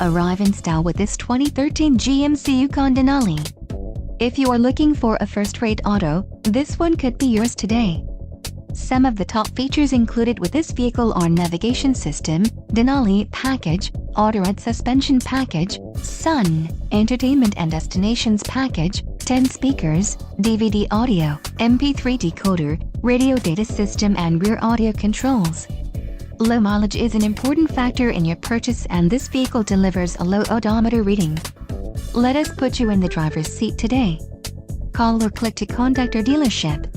Arrive in style with this 2013 GMC Yukon Denali. If you are looking for a first-rate auto, this one could be yours today. Some of the top features included with this vehicle are navigation system, Denali Package, auto-red suspension package, sun, entertainment and destinations package, 10 speakers, DVD audio, MP3 decoder, radio data system and rear audio controls. Low mileage is an important factor in your purchase, and this vehicle delivers a low odometer reading. Let us put you in the driver's seat today. Call or click to contact our dealership.